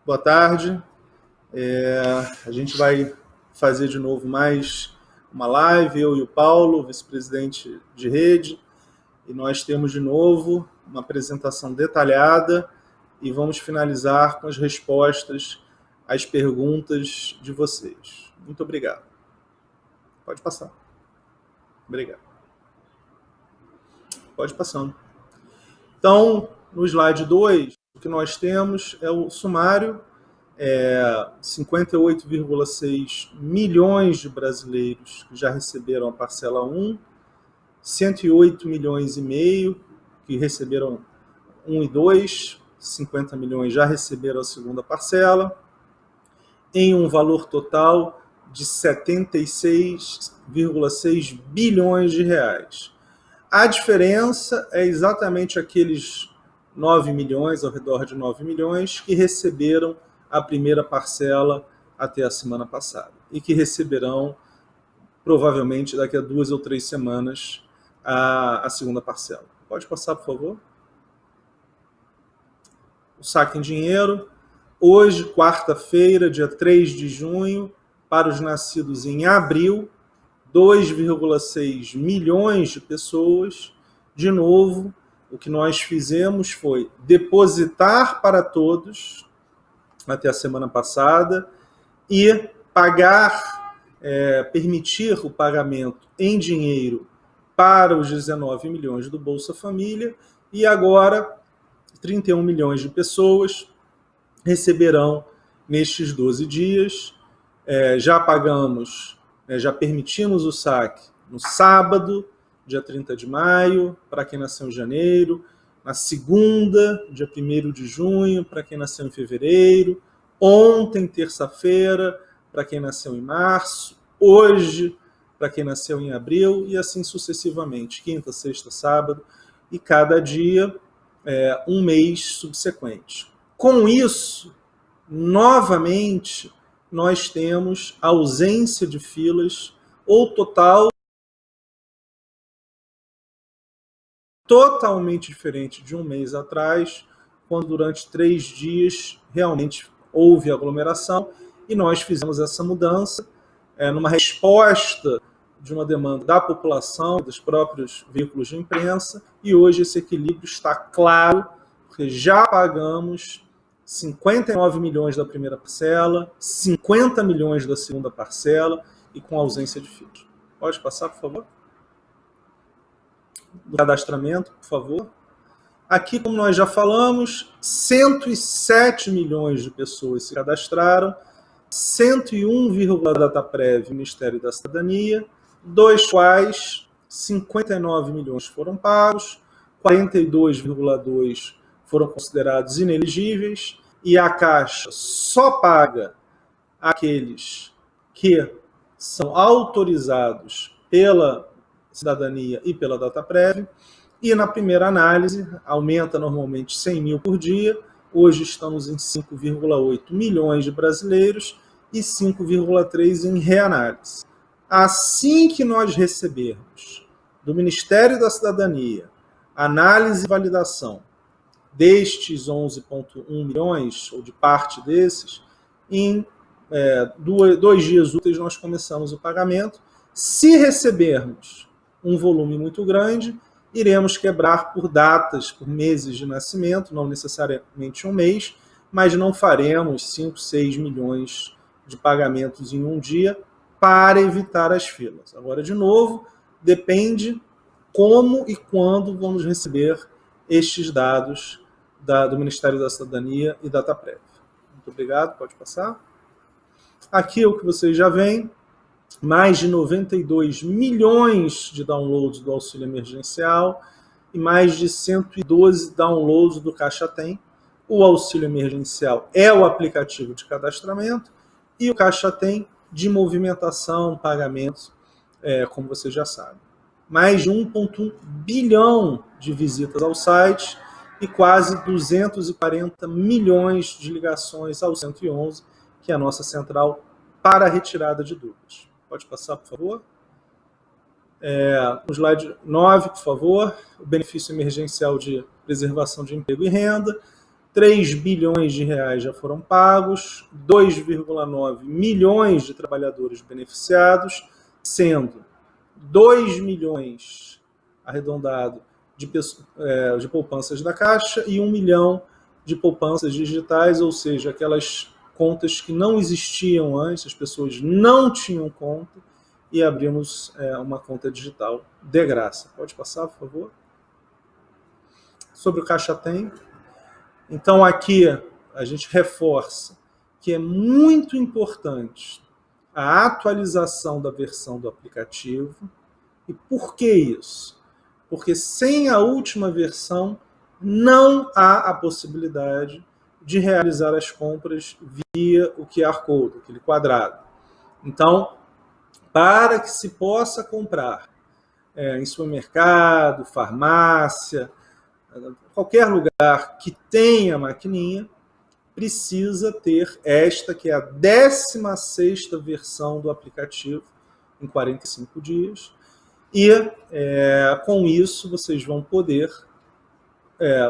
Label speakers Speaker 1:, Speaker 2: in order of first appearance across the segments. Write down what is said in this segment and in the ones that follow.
Speaker 1: Boa tarde. A gente vai fazer de novo mais uma live, eu e o Paulo, vice-presidente de rede, e nós temos de novo uma apresentação detalhada e vamos finalizar com as respostas às perguntas de vocês. Muito obrigado. Pode passar. Obrigado. Pode passando. Então, no slide 2, o que nós temos é o sumário. 58,6 milhões de brasileiros que já receberam a parcela 1, 108 milhões e meio que receberam 1 e 2, 50 milhões já receberam a segunda parcela, em um valor total de 76,6 bilhões de reais. A diferença é exatamente aqueles 9 milhões, ao redor de 9 milhões, que receberam a primeira parcela até a semana passada e que receberão, provavelmente, daqui a 2 ou 3 semanas, a segunda parcela. Pode passar, por favor? O saque em dinheiro. Hoje, quarta-feira, dia 3 de junho, para os nascidos em abril, 2,6 milhões de pessoas. De novo, o que nós fizemos foi depositar para todos até a semana passada e pagar, permitir o pagamento em dinheiro para os 19 milhões do Bolsa Família, e agora 31 milhões de pessoas receberão nestes 12 dias. Já pagamos, já permitimos o saque no sábado, dia 30 de maio, para quem nasceu em janeiro, na segunda, dia 1º de junho, para quem nasceu em fevereiro, ontem, terça-feira, para quem nasceu em março, hoje, para quem nasceu em abril, e assim sucessivamente, quinta, sexta, sábado, e cada dia um mês subsequente. Com isso, novamente, nós temos ausência de filas ou total totalmente diferente de um mês atrás, quando durante 3 dias realmente houve aglomeração, e nós fizemos essa mudança numa resposta de uma demanda da população, dos próprios veículos de imprensa, e hoje esse equilíbrio está claro, porque já pagamos 59 milhões da primeira parcela, 50 milhões da segunda parcela, e com ausência de filas. Pode passar, por favor? Do cadastramento, por favor. Aqui, como nós já falamos, 107 milhões de pessoas se cadastraram, 101, Dataprev, Ministério da Cidadania, dos quais 59 milhões foram pagos, 42,2 foram considerados inelegíveis, e a Caixa só paga aqueles que são autorizados pela Cidadania e pela Dataprev, e na primeira análise aumenta normalmente 100 mil por dia. Hoje estamos em 5,8 milhões de brasileiros e 5,3 em reanálise. Assim que nós recebermos do Ministério da Cidadania análise e validação destes 11,1 milhões, ou de parte desses, em 2 dias úteis nós começamos o pagamento. Se recebermos um volume muito grande, iremos quebrar por datas, por meses de nascimento, não necessariamente um mês, mas não faremos 5, 6 milhões de pagamentos em um dia para evitar as filas. Agora, de novo, depende como e quando vamos receber estes dados do Ministério da Cidadania e Dataprev. Muito obrigado, pode passar. Aqui é o que vocês já veem. Mais de 92 milhões de downloads do auxílio emergencial e mais de 112 downloads do Caixa Tem. O auxílio emergencial é o aplicativo de cadastramento e o Caixa Tem de movimentação, pagamentos, como vocês já sabem. Mais de 1,1 bilhão de visitas ao site e quase 240 milhões de ligações ao 111, que é a nossa central para a retirada de dúvidas. Pode passar, por favor. No slide 9, por favor, o benefício emergencial de preservação de emprego e renda. 3 bilhões de reais já foram pagos, 2,9 milhões de trabalhadores beneficiados, sendo 2 milhões, arredondado, de poupanças da Caixa e 1 milhão de poupanças digitais, ou seja, aquelas contas que não existiam antes, as pessoas não tinham conta e abrimos uma conta digital de graça. Pode passar, por favor? Sobre o Caixa Tem. Então, aqui a gente reforça que é muito importante a atualização da versão do aplicativo. E por que isso? Porque sem a última versão, não há a possibilidade de realizar as compras via o QR Code, aquele quadrado. Então, para que se possa comprar em supermercado, farmácia, qualquer lugar que tenha maquininha, precisa ter esta, que é a 16ª versão do aplicativo, em 45 dias. E com isso vocês vão poder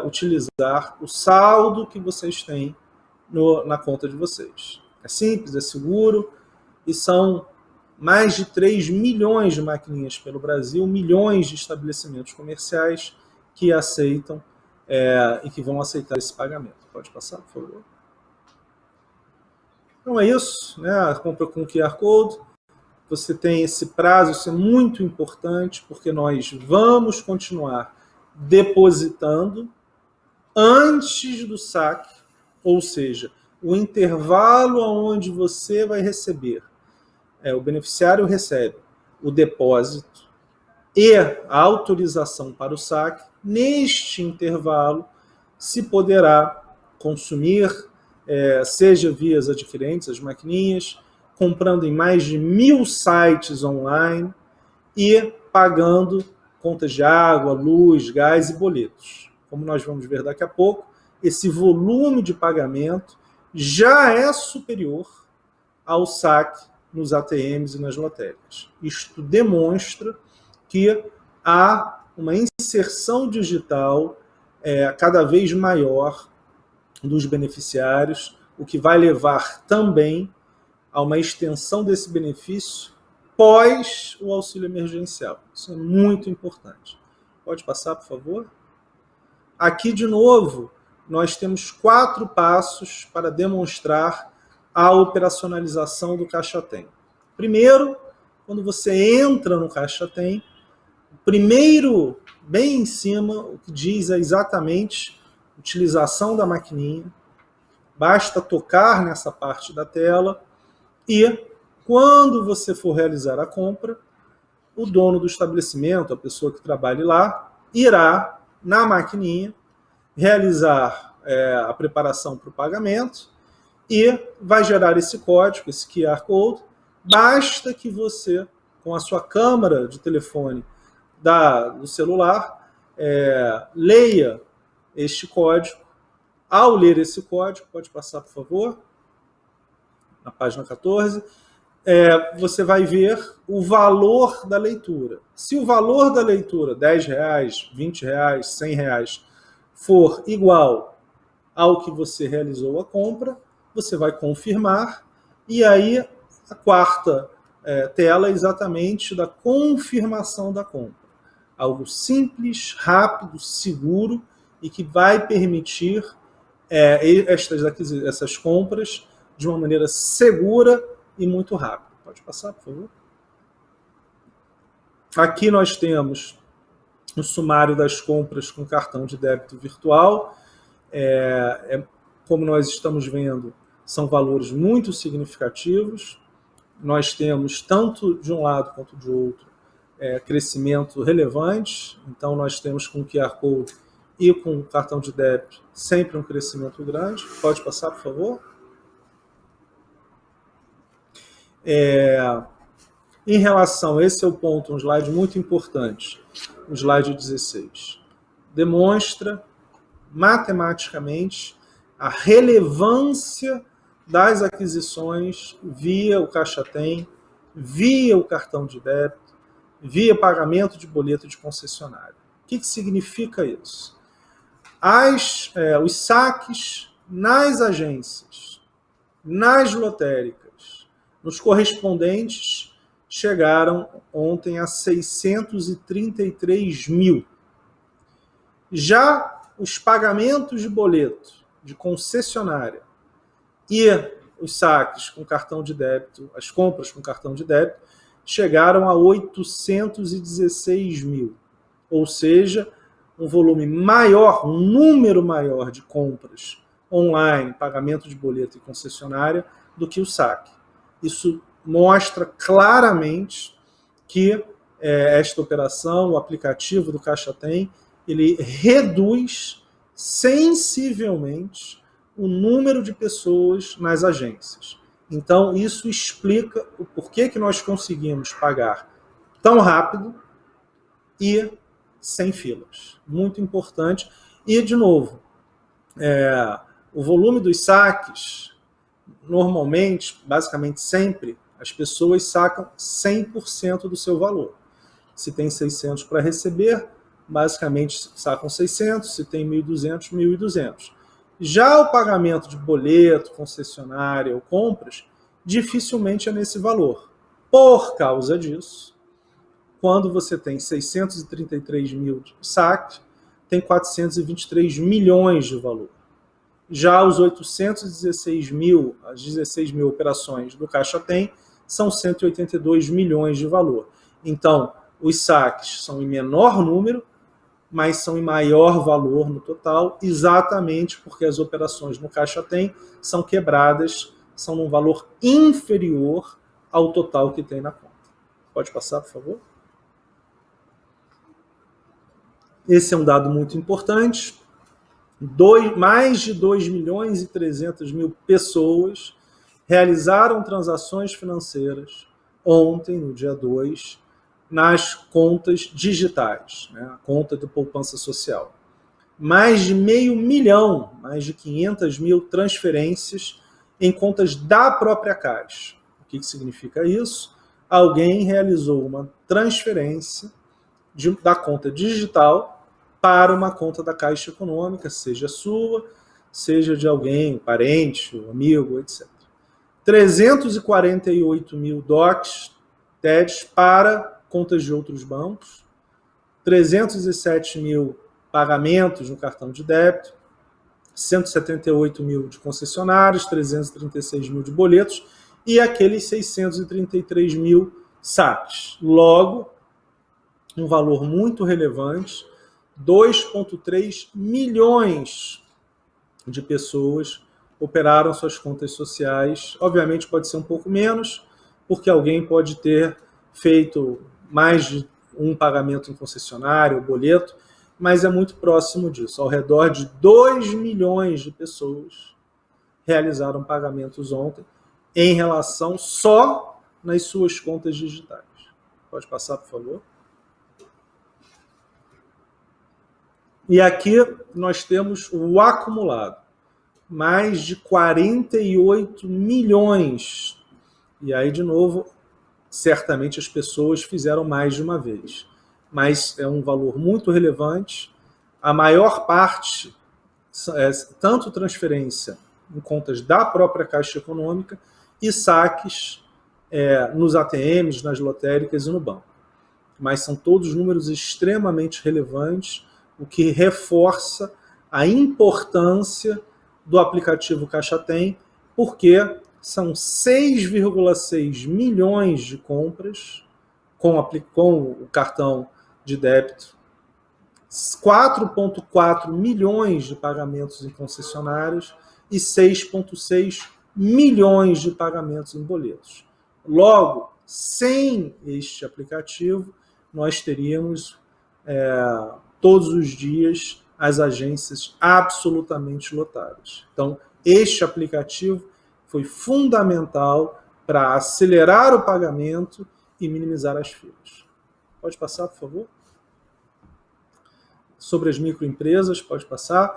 Speaker 1: utilizar o saldo que vocês têm na conta de vocês. É simples, é seguro, e são mais de 3 milhões de maquininhas pelo Brasil, milhões de estabelecimentos comerciais que aceitam e que vão aceitar esse pagamento. Pode passar, por favor? Então é isso, né? A compra com QR Code. Você tem esse prazo, isso é muito importante, porque nós vamos continuar depositando antes do saque, ou seja, o intervalo onde você vai receber, o beneficiário recebe o depósito e a autorização para o saque. Neste intervalo, se poderá consumir, seja via as adquirentes, as maquininhas, comprando em mais de 1.000 sites online e pagando contas de água, luz, gás e boletos. Como nós vamos ver daqui a pouco, esse volume de pagamento já é superior ao saque nos ATMs e nas lotéricas. Isto demonstra que há uma inserção digital cada vez maior dos beneficiários, o que vai levar também a uma extensão desse benefício pós o auxílio emergencial. Isso é muito importante. Pode passar, por favor? Aqui, de novo, nós temos 4 passos para demonstrar a operacionalização do Caixa Tem. Primeiro, quando você entra no Caixa Tem, primeiro, bem em cima, o que diz é exatamente a utilização da maquininha. Basta tocar nessa parte da tela e, quando você for realizar a compra, o dono do estabelecimento, a pessoa que trabalhe lá, irá, na maquininha, realizar a preparação para o pagamento e vai gerar esse código, esse QR Code. Basta que você, com a sua câmera de telefone do celular, leia este código. Ao ler esse código, pode passar, por favor, na página 14, você vai ver o valor da leitura. Se o valor da leitura, R$10, R$20, R$100, for igual ao que você realizou a compra, você vai confirmar, e aí a quarta tela é exatamente da confirmação da compra. Algo simples, rápido, seguro e que vai permitir essas compras de uma maneira segura e muito rápida. Pode passar, por favor? Aqui nós temos o sumário das compras com cartão de débito virtual. Como nós estamos vendo, são valores muito significativos. Nós temos, tanto de um lado quanto de outro, crescimento relevante. Então, nós temos com o QR Code e com o cartão de débito sempre um crescimento grande. Pode passar, por favor? Em relação, esse é o ponto, um slide muito importante, o slide 16. Demonstra matematicamente a relevância das aquisições via o Caixa Tem, via o cartão de débito, via pagamento de boleto de concessionário. O que significa isso? os saques nas agências, nas lotéricas, nos correspondentes, chegaram ontem a 633 mil. Já os pagamentos de boleto de concessionária e os saques com cartão de débito, as compras com cartão de débito, chegaram a 816 mil. Ou seja, um volume maior, um número maior de compras online, pagamento de boleto e concessionária, do que o saque. Isso mostra claramente que esta operação, o aplicativo do Caixa Tem, ele reduz sensivelmente o número de pessoas nas agências. Então, isso explica o porquê que nós conseguimos pagar tão rápido e sem filas. Muito importante. E, de novo, o volume dos saques, normalmente, basicamente sempre, as pessoas sacam 100% do seu valor. Se tem 600 para receber, basicamente sacam 600, se tem 1.200, 1.200. Já o pagamento de boleto, concessionária ou compras, dificilmente é nesse valor. Por causa disso, quando você tem 633 mil de saque, tem 423 milhões de valor. Já os 816 mil, as 16 mil operações do Caixa Tem, são 182 milhões de valor. Então, os saques são em menor número, mas são em maior valor no total, exatamente porque as operações no Caixa Tem são quebradas, são num valor inferior ao total que tem na conta. Pode passar, por favor? Esse é um dado muito importante. Mais de 2 milhões e 300 mil pessoas realizaram transações financeiras ontem, no dia 2, nas contas digitais, né? A conta de poupança social. Mais de 500 mil, mais de 500 mil transferências em contas da própria Caixa. O que significa isso? Alguém realizou uma transferência da conta digital para uma conta da Caixa Econômica, seja sua, seja de alguém, parente, amigo, etc. 348 mil DOCs, TEDs para contas de outros bancos, 307 mil pagamentos no cartão de débito, 178 mil de concessionários, 336 mil de boletos e aqueles 633 mil saques. Logo, um valor muito relevante, 2,3 milhões de pessoas operaram suas contas sociais. Obviamente pode ser um pouco menos, porque alguém pode ter feito mais de um pagamento em concessionário, boleto, mas é muito próximo disso. Ao redor de 2 milhões de pessoas realizaram pagamentos ontem em relação só nas suas contas digitais. Pode passar, por favor? E aqui nós temos o acumulado. Mais de 48 milhões. E aí, de novo, certamente as pessoas fizeram mais de uma vez. Mas é um valor muito relevante. A maior parte, tanto transferência em contas da própria Caixa Econômica e saques nos ATMs, nas lotéricas e no banco. Mas são todos números extremamente relevantes, o que reforça a importância do aplicativo Caixa Tem, porque são 6,6 milhões de compras com o cartão de débito, 4,4 milhões de pagamentos em concessionários e 6,6 milhões de pagamentos em boletos. Logo, sem este aplicativo, nós teríamos todos os dias as agências absolutamente lotadas. Então, este aplicativo foi fundamental para acelerar o pagamento e minimizar as filas. Pode passar, por favor? Sobre as microempresas, pode passar.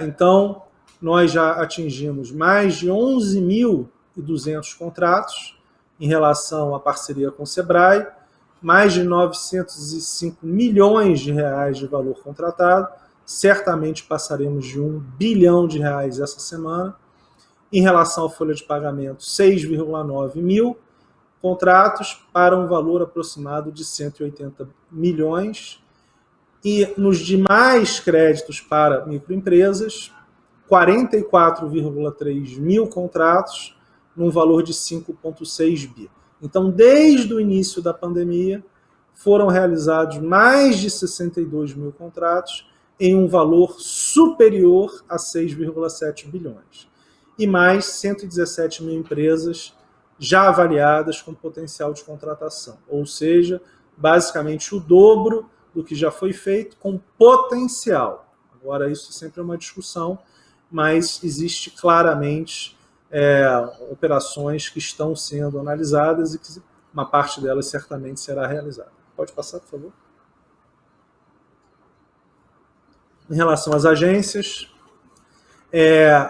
Speaker 1: Então, nós já atingimos mais de 11.200 contratos em relação à parceria com o Sebrae, mais de 905 milhões de reais de valor contratado, certamente passaremos de R$ 1 bilhão essa semana. Em relação à folha de pagamento, 6,9 mil contratos para um valor aproximado de 180 milhões. E nos demais créditos para microempresas, 44,3 mil contratos, num valor de 5,6 bi. Então, desde o início da pandemia, foram realizados mais de 62 mil contratos em um valor superior a 6,7 bilhões. E mais 117 mil empresas já avaliadas com potencial de contratação. Ou seja, basicamente o dobro do que já foi feito com potencial. Agora, isso sempre é uma discussão, mas existe claramente operações que estão sendo analisadas e que uma parte delas certamente será realizada. Pode passar, por favor? Em relação às agências,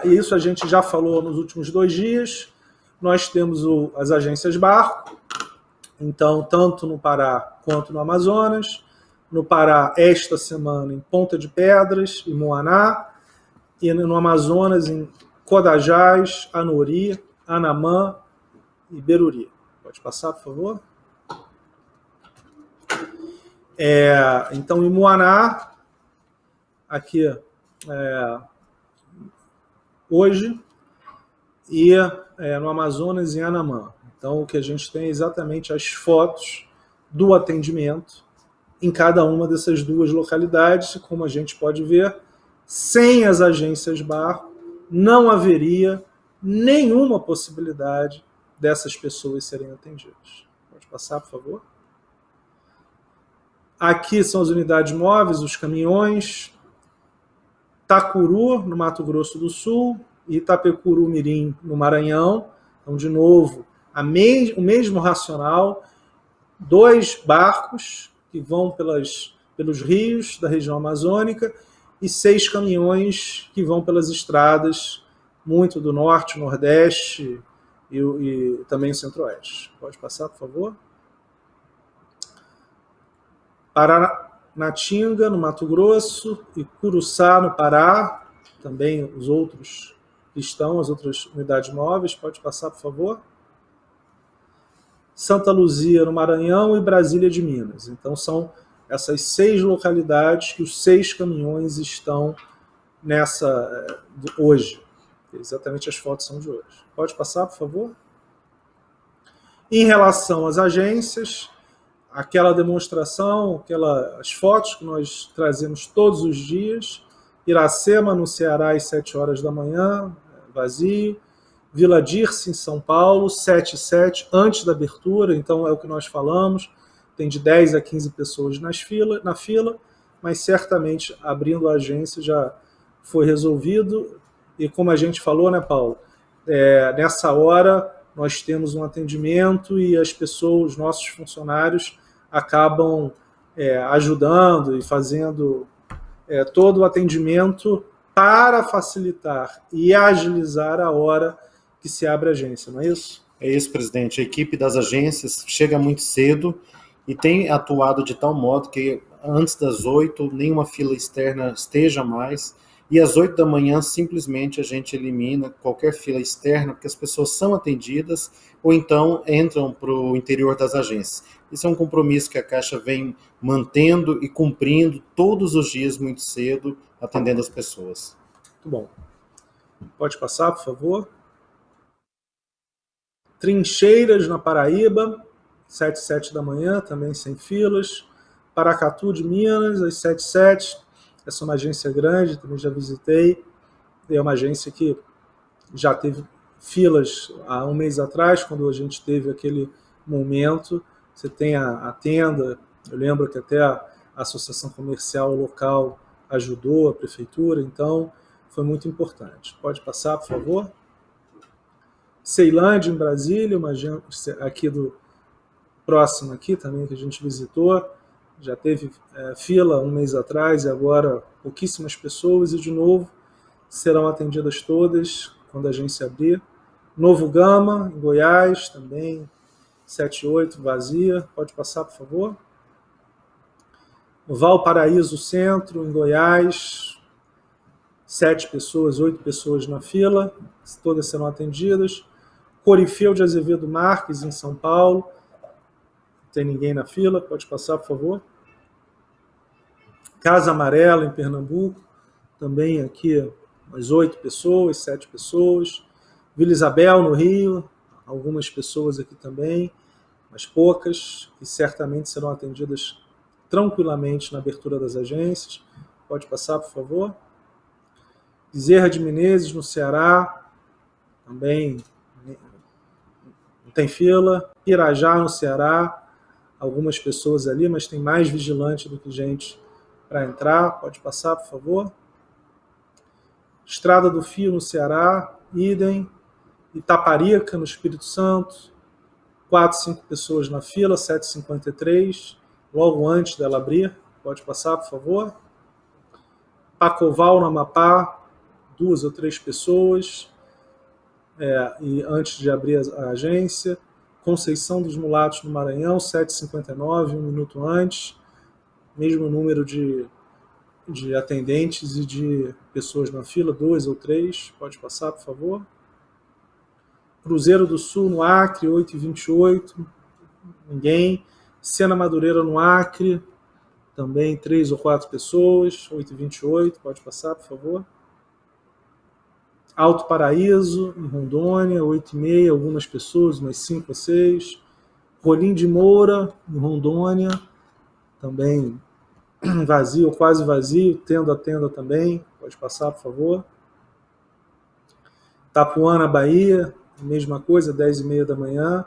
Speaker 1: isso a gente já falou nos últimos 2 dias, nós temos as agências barco, então, tanto no Pará quanto no Amazonas. No Pará, esta semana, em Ponta de Pedras e Moaná, e no Amazonas, em Codajás, Anori, Anamã e Beruri. Pode passar, por favor? Então, em Moaná, aqui, hoje, e no Amazonas, em Anamã. Então, o que a gente tem é exatamente as fotos do atendimento em cada uma dessas 2 localidades. Como a gente pode ver, sem as agências barco, não haveria nenhuma possibilidade dessas pessoas serem atendidas. Pode passar, por favor? Aqui são as unidades móveis, os caminhões. Tacuru, no Mato Grosso do Sul, e Itapecuru-Mirim, no Maranhão. Então, de novo, o mesmo racional, 2 barcos que vão pelos rios da região amazônica e 6 caminhões que vão pelas estradas, muito do norte, nordeste e também o centro-oeste. Pode passar, por favor? Paranatinga, no Mato Grosso, e Curuçá, no Pará, também os outros que estão, as outras unidades móveis. Pode passar, por favor? Santa Luzia, no Maranhão, e Brasília de Minas. Então, são essas 6 localidades que os 6 caminhões estão hoje. Exatamente, as fotos são de hoje. Pode passar, por favor? Em relação às agências, aquela demonstração, as fotos que nós trazemos todos os dias. Iracema, no Ceará, às 7 horas da manhã, vazio. Vila Dirce, em São Paulo, 7h07, antes da abertura. Então, é o que nós falamos. Tem de 10 a 15 pessoas na fila, mas certamente, abrindo a agência, já foi resolvido. E como a gente falou, né, Paulo? Nessa hora, nós temos um atendimento e as pessoas, os nossos funcionários, acabam ajudando e fazendo todo o atendimento para facilitar e agilizar a hora que se abre a agência, não é isso?
Speaker 2: É isso, presidente. A equipe das agências chega muito cedo e tem atuado de tal modo que antes das 8, nenhuma fila externa esteja mais, e às 8 da manhã simplesmente a gente elimina qualquer fila externa, porque as pessoas são atendidas ou então entram para o interior das agências. Isso é um compromisso que a Caixa vem mantendo e cumprindo todos os dias muito cedo, atendendo as pessoas.
Speaker 1: Muito bom. Pode passar, por favor? Trincheiras, na Paraíba, 7h07 da manhã, também sem filas. Paracatu de Minas, às 7h07. Essa é uma agência grande, também já visitei. É uma agência que já teve filas há um mês atrás, quando a gente teve aquele momento. Você tem a tenda, eu lembro que até a associação comercial local ajudou, a prefeitura, então foi muito importante. Pode passar, por favor? Ceilândia, em Brasília, uma agência aqui próximo aqui também, que a gente visitou. Já teve fila um mês atrás e agora pouquíssimas pessoas, e de novo serão atendidas todas quando a agência abrir. Novo Gama, em Goiás, também 7h08, vazia. Pode passar, por favor? Valparaíso Centro, em Goiás, 7 pessoas, 8 pessoas na fila, todas serão atendidas. Corifeu de Azevedo Marques, em São Paulo, não tem ninguém na fila, pode passar, por favor. Casa Amarela, em Pernambuco, também aqui umas 8 pessoas, 7 pessoas. Vila Isabel, no Rio, algumas pessoas aqui também, mas poucas, que certamente serão atendidas tranquilamente na abertura das agências. Pode passar, por favor. Bezerra de Menezes, no Ceará, também não tem fila. Pirajá, no Ceará, algumas pessoas ali, mas tem mais vigilante do que gente para entrar. Pode passar, por favor. Estrada do Fio, no Ceará, idem. Itaparica, no Espírito Santo, 4, 5 pessoas na fila, 7h53, logo antes dela abrir. Pode passar, por favor. Pacoval, no Amapá, 2 ou 3 pessoas, e antes de abrir a agência. Conceição dos Mulatos, no Maranhão, 7h59, 1 minuto antes. Mesmo número de atendentes e de pessoas na fila, 2 ou 3. Pode passar, por favor. Cruzeiro do Sul, no Acre, 8h28, ninguém. Sena Madureira, no Acre, também 3 ou 4 pessoas, 8h28, pode passar, por favor. Alto Paraíso, em Rondônia, 8h30, algumas pessoas, umas 5 ou 6. Rolim de Moura, em Rondônia, também vazio, quase vazio, tenda a tenda também, pode passar, por favor. Itapuã, Bahia, mesma coisa, 10h30 da manhã.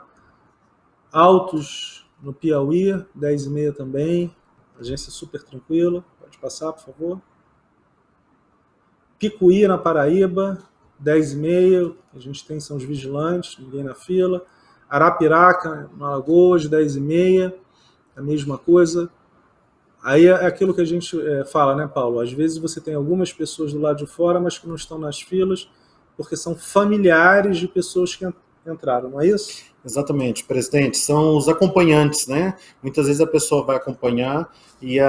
Speaker 1: Altos, no Piauí, 10h30 também. Agência super tranquila. Pode passar, por favor. Picuí, na Paraíba, 10h30. A gente tem são os vigilantes, ninguém na fila. Arapiraca, no Alagoas, 10h30. A mesma coisa. Aí é aquilo que a gente fala, né, Paulo? Às vezes você tem algumas pessoas do lado de fora, mas que não estão nas filas, porque são familiares de pessoas que entraram, não é isso?
Speaker 2: Exatamente, presidente, são os acompanhantes, né? Muitas vezes a pessoa vai acompanhar e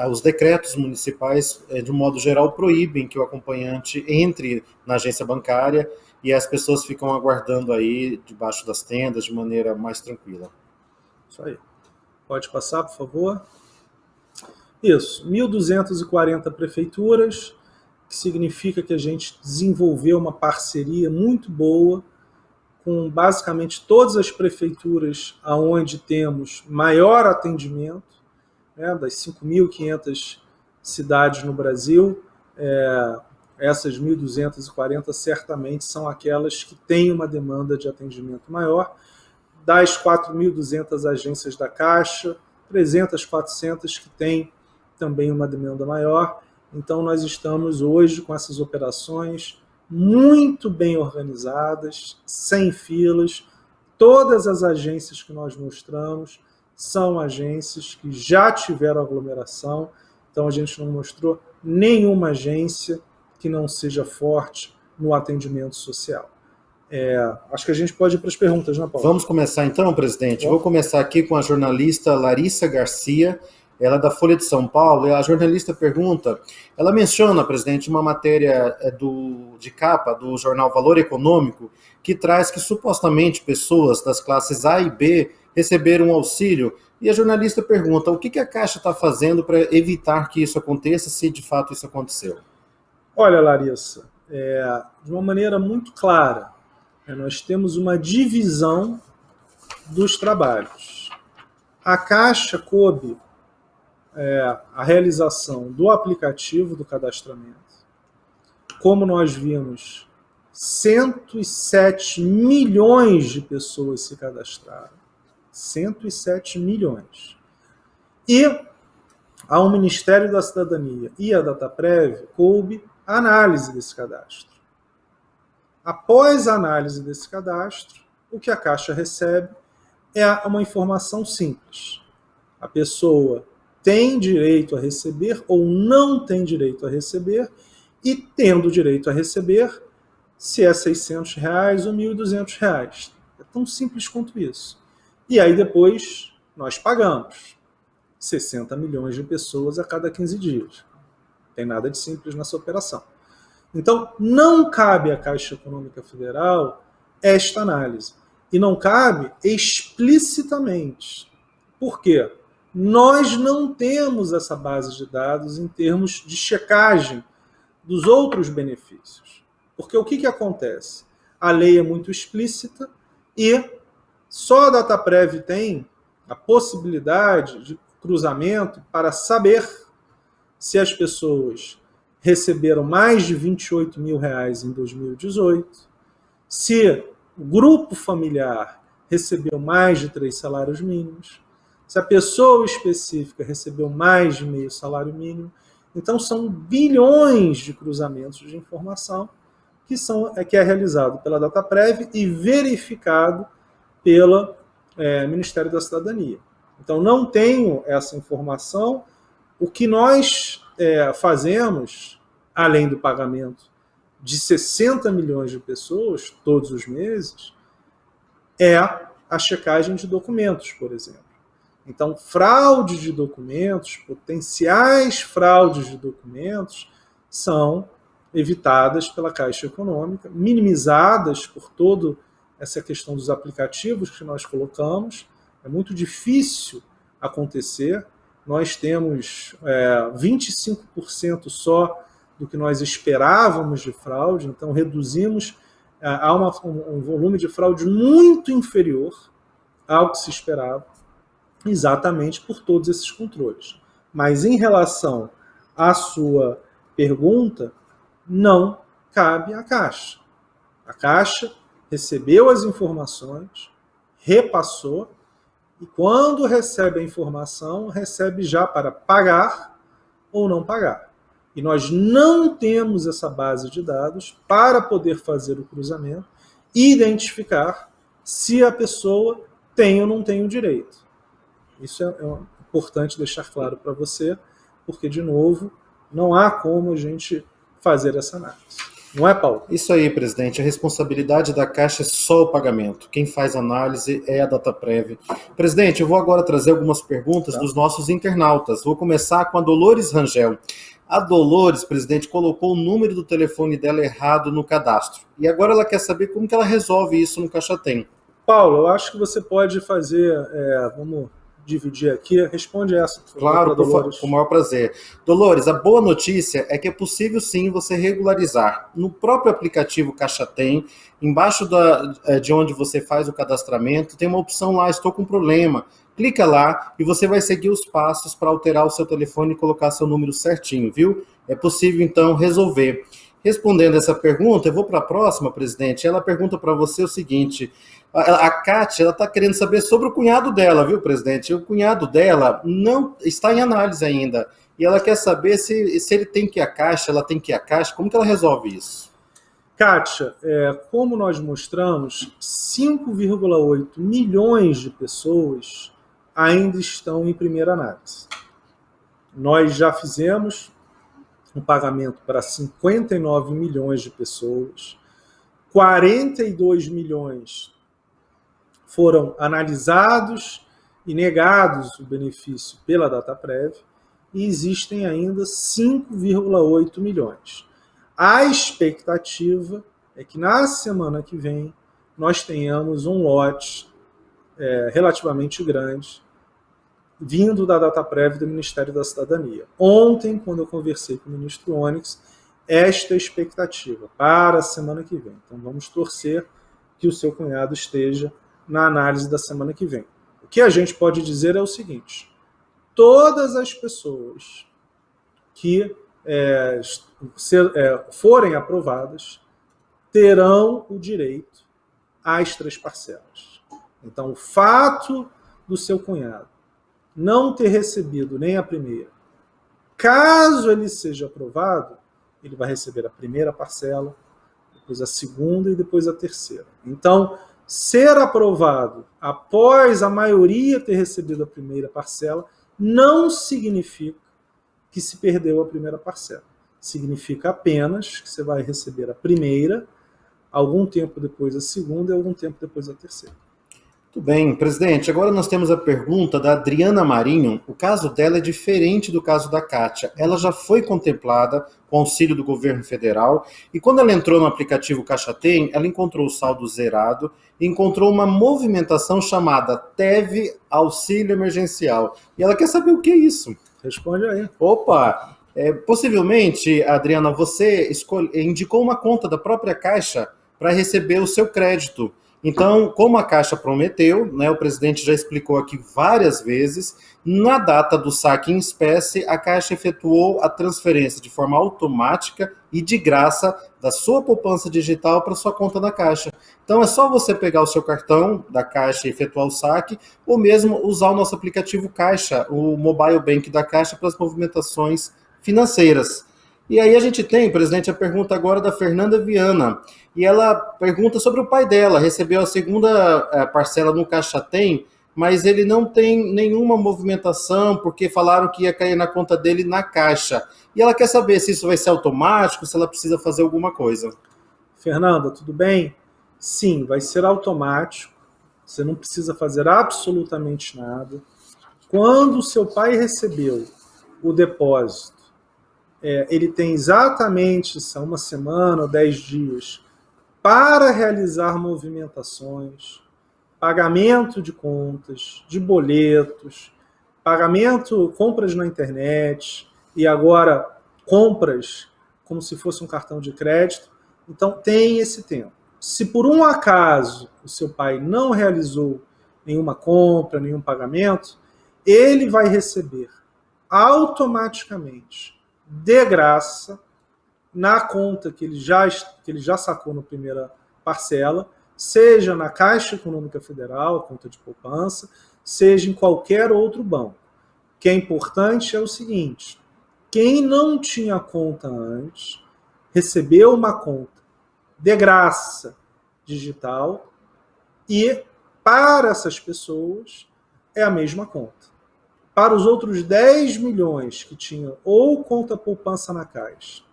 Speaker 2: os decretos municipais, de um modo geral, proíbem que o acompanhante entre na agência bancária e as pessoas ficam aguardando aí debaixo das tendas de maneira mais tranquila.
Speaker 1: Isso aí. Pode passar, por favor. Isso, 1.240 prefeituras, que significa que a gente desenvolveu uma parceria muito boa com basicamente todas as prefeituras aonde temos maior atendimento, né, das 5.500 cidades no Brasil, essas 1.240 certamente são aquelas que têm uma demanda de atendimento maior. Das 4.200 agências da Caixa, 300, 400 que têm também uma demanda maior. Então, nós estamos hoje com essas operações muito bem organizadas, sem filas. Todas as agências que nós mostramos são agências que já tiveram aglomeração. Então, a gente não mostrou nenhuma agência que não seja forte no atendimento social. Acho que a gente pode ir para as perguntas, né, Paulo?
Speaker 2: Vamos começar então, presidente? Vou começar aqui com a jornalista Larissa Garcia. Ela é da Folha de São Paulo, e a jornalista pergunta, ela menciona, presidente, uma matéria de capa do jornal Valor Econômico, que traz que supostamente pessoas das classes A e B receberam um auxílio, e a jornalista pergunta, o que a Caixa está fazendo para evitar que isso aconteça, se de fato isso aconteceu?
Speaker 1: Olha, Larissa, de uma maneira muito clara, nós temos uma divisão dos trabalhos. A Caixa coube a realização do aplicativo do cadastramento. Como nós vimos, 107 milhões de pessoas se cadastraram. 107 milhões. E ao Ministério da Cidadania e à Dataprev coube a análise desse cadastro. Após a análise desse cadastro, o que a Caixa recebe é uma informação simples. A pessoa tem direito a receber ou não tem direito a receber, e tendo direito a receber, se é R$600 ou R$1.200. É tão simples quanto isso. E aí depois nós pagamos. 60 milhões de pessoas a cada 15 dias. Não tem nada de simples nessa operação. Então, não cabe à Caixa Econômica Federal esta análise. E não cabe explicitamente. Por quê? Nós não temos essa base de dados em termos de checagem dos outros benefícios. Porque o que acontece? A lei é muito explícita e só a Dataprev tem a possibilidade de cruzamento para saber se as pessoas receberam mais de R$28 mil em 2018, se o grupo familiar recebeu mais de 3 salários mínimos, se a pessoa específica recebeu mais de meio salário mínimo. Então, são bilhões de cruzamentos de informação que é realizado pela Dataprev e verificado pelo Ministério da Cidadania. Então, não tenho essa informação. O que nós fazemos, além do pagamento de 60 milhões de pessoas todos os meses, é a checagem de documentos, por exemplo. Então, fraude de documentos, potenciais fraudes de documentos, são evitadas pela Caixa Econômica, minimizadas por toda essa questão dos aplicativos que nós colocamos. É muito difícil acontecer. Nós temos 25% só do que nós esperávamos de fraude, então reduzimos a um volume de fraude muito inferior ao que se esperava, exatamente por todos esses controles. Mas em relação à sua pergunta, não cabe à Caixa. A Caixa recebeu as informações, repassou, e quando recebe a informação, recebe já para pagar ou não pagar. E nós não temos essa base de dados para poder fazer o cruzamento e identificar se a pessoa tem ou não tem o direito. Isso é importante deixar claro para você, porque, de novo, não há como a gente fazer essa análise. Não é, Paulo?
Speaker 2: Isso aí, presidente. A responsabilidade da Caixa é só o pagamento. Quem faz análise é a Dataprev. Presidente, eu vou agora trazer algumas perguntas dos nossos internautas. Vou começar com a Dolores Rangel. A Dolores, presidente, colocou o número do telefone dela errado no cadastro. E agora ela quer saber como que ela resolve isso no Caixa Tem.
Speaker 1: Paulo, eu acho que você pode fazer... vamos dividir aqui. Responde essa, por favor,
Speaker 2: claro,
Speaker 1: Dolores.
Speaker 2: Com o maior prazer. Dolores, a boa notícia é que é possível sim você regularizar. No próprio aplicativo Caixa Tem, embaixo de onde você faz o cadastramento, tem uma opção lá, estou com problema. Clica lá e você vai seguir os passos para alterar o seu telefone e colocar seu número certinho, viu? É possível, então, resolver. Respondendo essa pergunta, eu vou para a próxima, presidente. Ela pergunta para você o seguinte... A Kátia, ela está querendo saber sobre o cunhado dela, viu, presidente? O cunhado dela não está em análise ainda. E ela quer saber se ele tem que ir à Caixa, ela tem que ir à Caixa. Como que ela resolve isso?
Speaker 1: Kátia, como nós mostramos, 5,8 milhões de pessoas ainda estão em primeira análise. Nós já fizemos um pagamento para 59 milhões de pessoas, 42 milhões foram analisados e negados o benefício pela Dataprev, e existem ainda 5,8 milhões. A expectativa é que na semana que vem nós tenhamos um lote relativamente grande vindo da Dataprev do Ministério da Cidadania. Ontem, quando eu conversei com o ministro Onyx, esta expectativa para a semana que vem. Então vamos torcer que o seu cunhado esteja na análise da semana que vem. O que a gente pode dizer é o seguinte: todas as pessoas que forem aprovadas terão o direito às 3 parcelas. Então, o fato do seu cunhado não ter recebido nem a primeira, caso ele seja aprovado, ele vai receber a primeira parcela, depois a segunda e depois a terceira. Então, ser aprovado após a maioria ter recebido a primeira parcela não significa que se perdeu a primeira parcela. Significa apenas que você vai receber a primeira, algum tempo depois a segunda e algum tempo depois a terceira.
Speaker 2: Muito bem, presidente. Agora nós temos a pergunta da Adriana Marinho. O caso dela é diferente do caso da Kátia. Ela já foi contemplada com auxílio do governo federal e quando ela entrou no aplicativo Caixa Tem, ela encontrou o saldo zerado e encontrou uma movimentação chamada TEV Auxílio Emergencial. E ela quer saber o que é isso.
Speaker 1: Responde aí.
Speaker 2: Opa! Possivelmente, Adriana, você indicou uma conta da própria Caixa para receber o seu crédito. Então, como a Caixa prometeu, né, o presidente já explicou aqui várias vezes, na data do saque em espécie, a Caixa efetuou a transferência de forma automática e de graça da sua poupança digital para sua conta da Caixa. Então, é só você pegar o seu cartão da Caixa e efetuar o saque, ou mesmo usar o nosso aplicativo Caixa, o Mobile Bank da Caixa, para as movimentações financeiras. E aí a gente tem, presidente, a pergunta agora da Fernanda Viana. E ela pergunta sobre o pai dela. Recebeu a segunda parcela no Caixa Tem, mas ele não tem nenhuma movimentação, porque falaram que ia cair na conta dele na Caixa. E ela quer saber se isso vai ser automático, se ela precisa fazer alguma coisa.
Speaker 1: Fernanda, tudo bem? Sim, vai ser automático. Você não precisa fazer absolutamente nada. Quando o seu pai recebeu o depósito, ele tem exatamente uma semana ou 10 dias para realizar movimentações, pagamento de contas, de boletos, pagamento, compras na internet e agora compras como se fosse um cartão de crédito. Então tem esse tempo. Se por um acaso o seu pai não realizou nenhuma compra, nenhum pagamento, ele vai receber automaticamente, de graça, na conta que ele já sacou na primeira parcela, seja na Caixa Econômica Federal, conta de poupança, seja em qualquer outro banco. O que é importante é o seguinte: quem não tinha conta antes, recebeu uma conta de graça digital e, para essas pessoas, é a mesma conta. Para os outros 10 milhões que tinham ou conta poupança na Caixa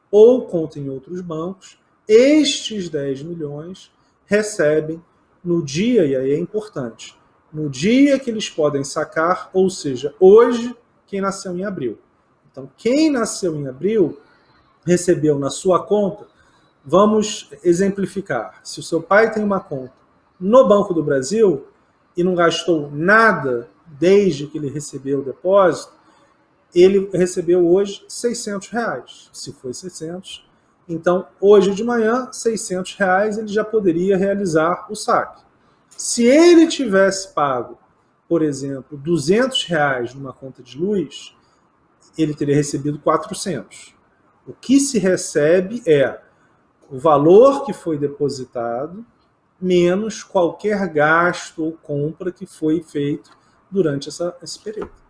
Speaker 1: ou conta em outros bancos, estes 10 milhões recebem no dia, e aí é importante, no dia que eles podem sacar, ou seja, hoje, quem nasceu em abril. Então, quem nasceu em abril recebeu na sua conta, vamos exemplificar, se o seu pai tem uma conta no Banco do Brasil e não gastou nada desde que ele recebeu o depósito, ele recebeu hoje R$600. Se foi 600, então hoje de manhã, R$600 ele já poderia realizar o saque. Se ele tivesse pago, por exemplo, R$200 numa conta de luz, ele teria recebido 400. O que se recebe é o valor que foi depositado menos qualquer gasto ou compra que foi feito durante esse período.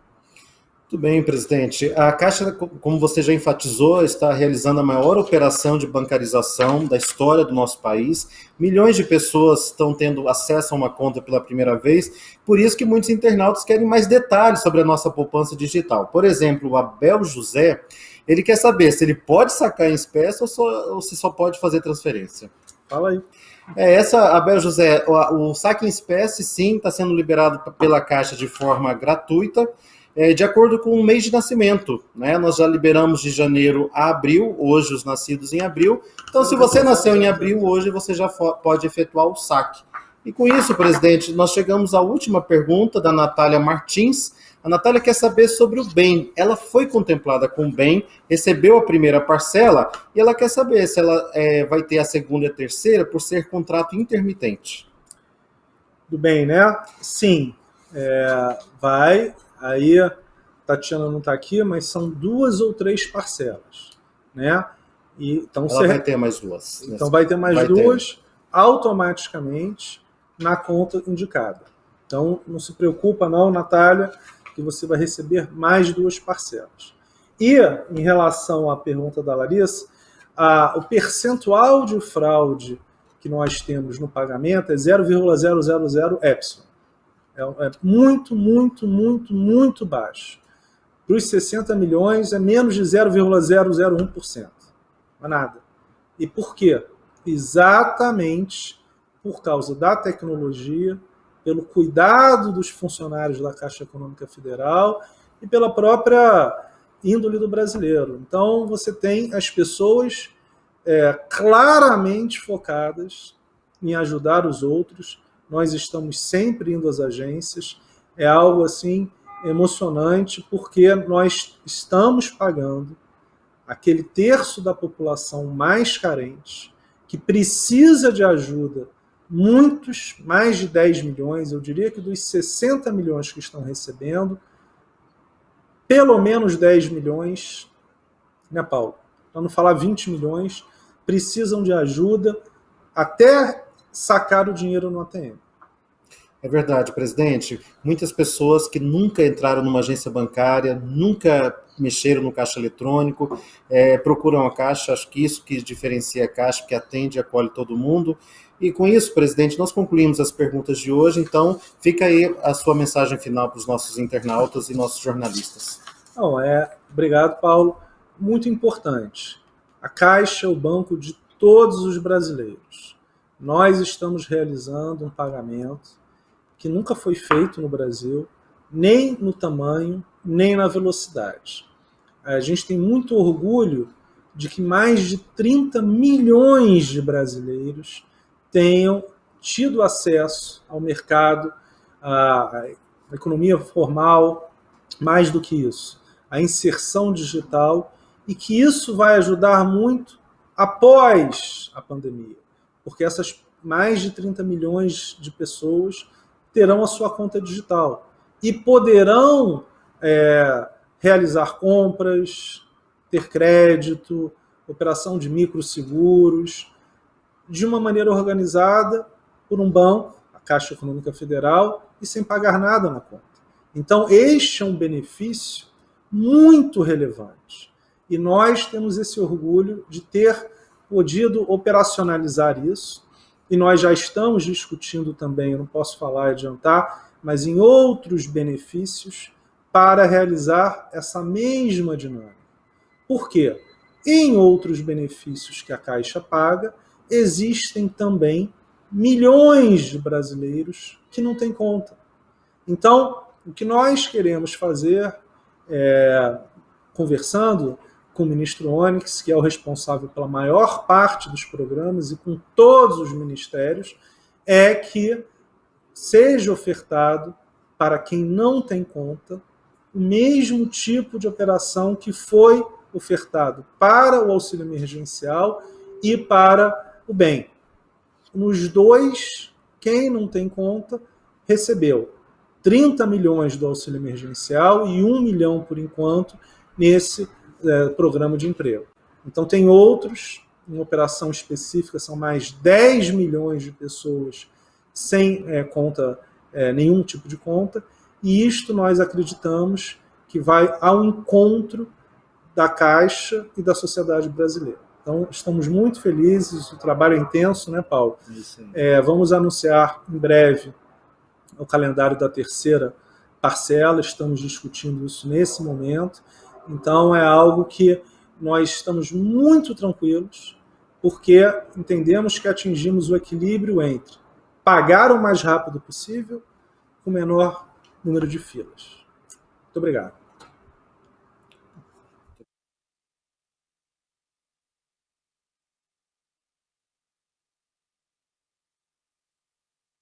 Speaker 2: Muito bem, presidente. A Caixa, como você já enfatizou, está realizando a maior operação de bancarização da história do nosso país. Milhões de pessoas estão tendo acesso a uma conta pela primeira vez, por isso que muitos internautas querem mais detalhes sobre a nossa poupança digital. Por exemplo, o Abel José, ele quer saber se ele pode sacar em espécie ou se só pode fazer transferência.
Speaker 1: Fala aí.
Speaker 2: Abel José, o saque em espécie, sim, está sendo liberado pela Caixa de forma gratuita, de acordo com o mês de nascimento, né? Nós já liberamos de janeiro a abril, hoje os nascidos em abril. Então, se você nasceu em abril, hoje você já pode efetuar o saque. E com isso, presidente, nós chegamos à última pergunta da Natália Martins. A Natália quer saber sobre o bem. Ela foi contemplada com o bem, recebeu a primeira parcela e ela quer saber se ela vai ter a segunda e a terceira por ser contrato intermitente.
Speaker 1: Do bem, né? Sim, vai. Aí, Tatiana não está aqui, mas são 2 ou 3 parcelas, né? E, então,
Speaker 2: ela vai ter mais 2.
Speaker 1: Então, vai ter mais 2 automaticamente na conta indicada. Então, não se preocupa não, Natália, que você vai receber mais 2 parcelas. E, em relação à pergunta da Larissa, o percentual de fraude que nós temos no pagamento é 0,000 epsilon. É muito, muito, muito, muito baixo. Para os 60 milhões é menos de 0,001%. Não é nada. E por quê? Exatamente por causa da tecnologia pelo cuidado dos funcionários da Caixa Econômica Federal e pela própria índole do brasileiro. Então, você tem as pessoas claramente focadas em ajudar os outros. Nós estamos sempre indo às agências. É algo assim emocionante, porque nós estamos pagando aquele terço da população mais carente, que precisa de ajuda, muitos, mais de 10 milhões, eu diria que dos 60 milhões que estão recebendo, pelo menos 10 milhões, né, Paulo? Para não falar 20 milhões, precisam de ajuda até sacar o dinheiro no ATM.
Speaker 2: É verdade, presidente. Muitas pessoas que nunca entraram numa agência bancária, nunca mexeram no caixa eletrônico, procuram a Caixa. Acho que isso que diferencia a Caixa, que atende e acolhe todo mundo. E com isso, presidente, nós concluímos as perguntas de hoje. Então, fica aí a sua mensagem final para os nossos internautas e nossos jornalistas.
Speaker 1: Obrigado, Paulo. Muito importante. A Caixa é o banco de todos os brasileiros. Nós estamos realizando um pagamento que nunca foi feito no Brasil, nem no tamanho, nem na velocidade. A gente tem muito orgulho de que mais de 30 milhões de brasileiros tenham tido acesso ao mercado, à economia formal, mais do que isso, a inserção digital, e que isso vai ajudar muito após a pandemia, porque essas mais de 30 milhões de pessoas terão a sua conta digital e poderão realizar compras, ter crédito, operação de microseguros, de uma maneira organizada por um banco, a Caixa Econômica Federal, e sem pagar nada na conta. Então, este é um benefício muito relevante. E nós temos esse orgulho de ter podido operacionalizar isso. E nós já estamos discutindo também, eu não posso falar e adiantar, mas em outros benefícios para realizar essa mesma dinâmica. Por quê? Em outros benefícios que a Caixa paga, existem também milhões de brasileiros que não têm conta. Então, o que nós queremos fazer, conversando com o ministro Onyx, que é o responsável pela maior parte dos programas, e com todos os ministérios, é que seja ofertado para quem não tem conta o mesmo tipo de operação que foi ofertado para o auxílio emergencial e para o bem. Nos dois, quem não tem conta recebeu 30 milhões do auxílio emergencial e 1 milhão, por enquanto, nesse programa de emprego. Então, tem outros, uma operação específica, são mais 10 milhões de pessoas sem conta, nenhum tipo de conta, e isto nós acreditamos que vai ao encontro da Caixa e da sociedade brasileira. Então, estamos muito felizes, o trabalho é intenso, né, Paulo? Vamos anunciar em breve o calendário da terceira parcela, estamos discutindo isso nesse momento. Então, é algo que nós estamos muito tranquilos, porque entendemos que atingimos o equilíbrio entre pagar o mais rápido possível com o menor número de filas. Muito obrigado.